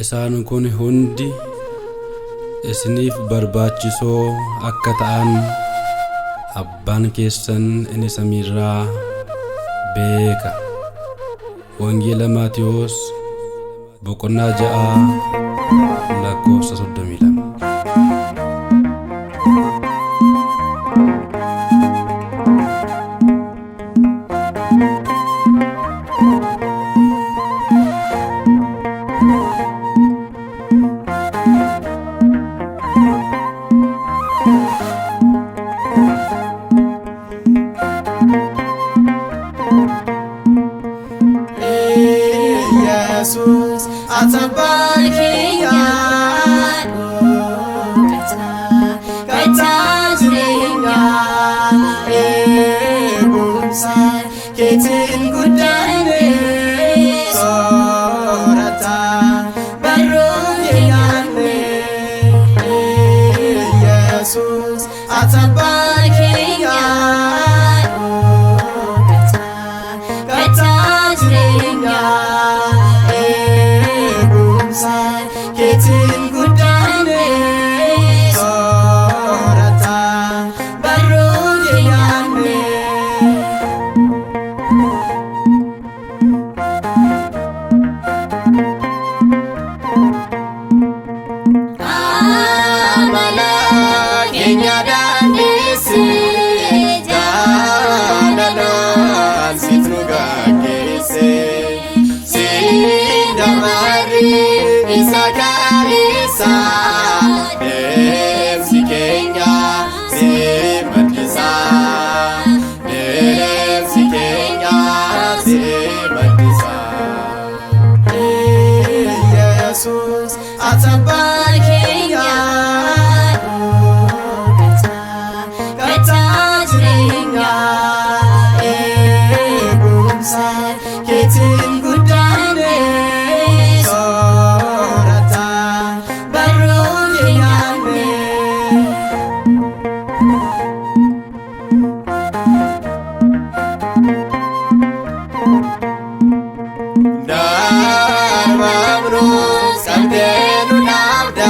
isaan kun hundi isiniif barbaachisoo akka ta'an Abbaan keessan inni samiirraa beeka. Wangeela Maatiyos boqonnaa 6 lakkoofsa 32. Iyyeesus Abbaa keenyaa kata jireenyaa eegumsa keetiin guddanne soorata barruu keenyaanne. Iyyeesus Abbaa keenyaa kata jireenyaa keetiin guddanne soorata barruu keenyaanne. Amala keenya dandeessee jaalalaan situ nu gaggeessee isa kaleessa deemsi keenya si maddisa deemsi keenya si maddisa. Iyyeesus Abbaa keenyaa kata jireenyaa eegumsa keetiin guddanne soorata barruu keenyaanne. Darmamnus qabdeenu dhaabda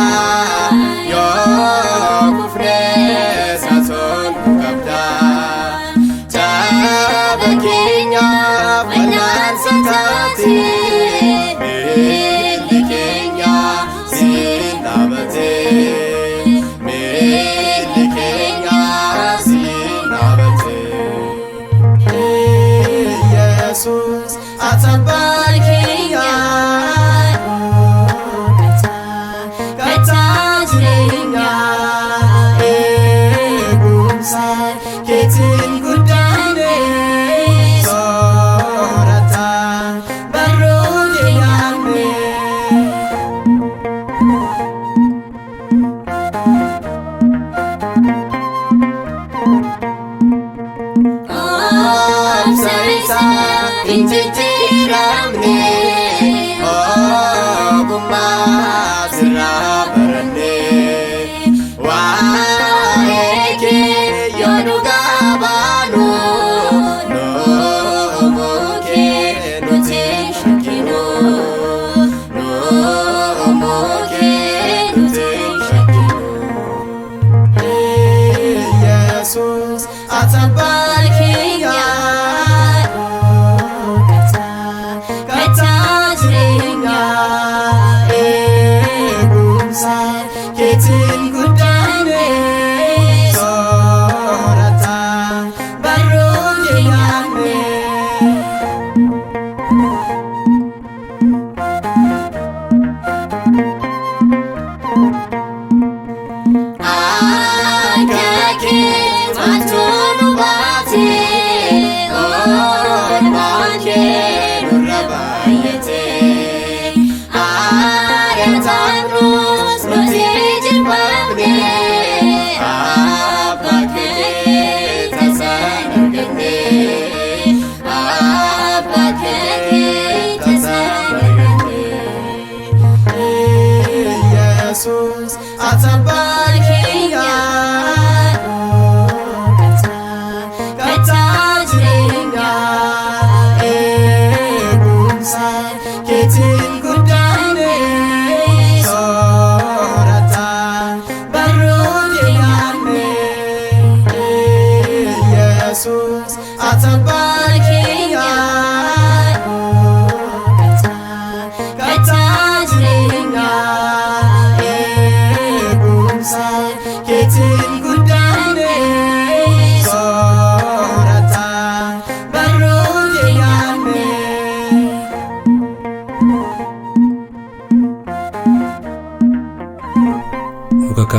yoo kufnes asoon nu qabda. Jaba keenyaaf wal'aansa taate miilli keenya siin dhaabate miilli keenya siin dhaabate. Iyyeesus Abbaa keenyaa kata jireenyaa eegumsa keetiin guddanne soorata barruu keenyaanne. Obsarisa injijjiiramne ogummaa sirraa baranne waa'ee kee yoo dhugaa baanu Oromoo kee nuti shakkinu Oromoo kee nuti shakkinu. Iyyeesus Abbaa keenyaa kata jireenyaa eegumsa keetiin guddanne soorata barruu keenyaanne. Akka kee maaltu nu baate oolmaan kee nurra baay'ate ari'atamus nuti jibbamne Abbaa kee tasaan arganne Abbaa kee tasaan arganne. Iyyeesus Abbaa keenyaa kata jireenyaa eegumsa keetiin guddanne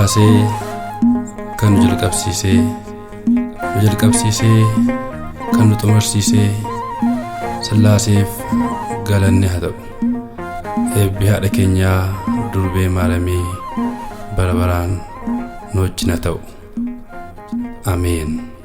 kaasee kan nu jalqabsiisee kan nu xumursiisee Sillaaseef galanni haa ta'u. Eebbi haadha keenyaa durbee maaramii bara baraan nu wajjin haa ta'u. Ameen.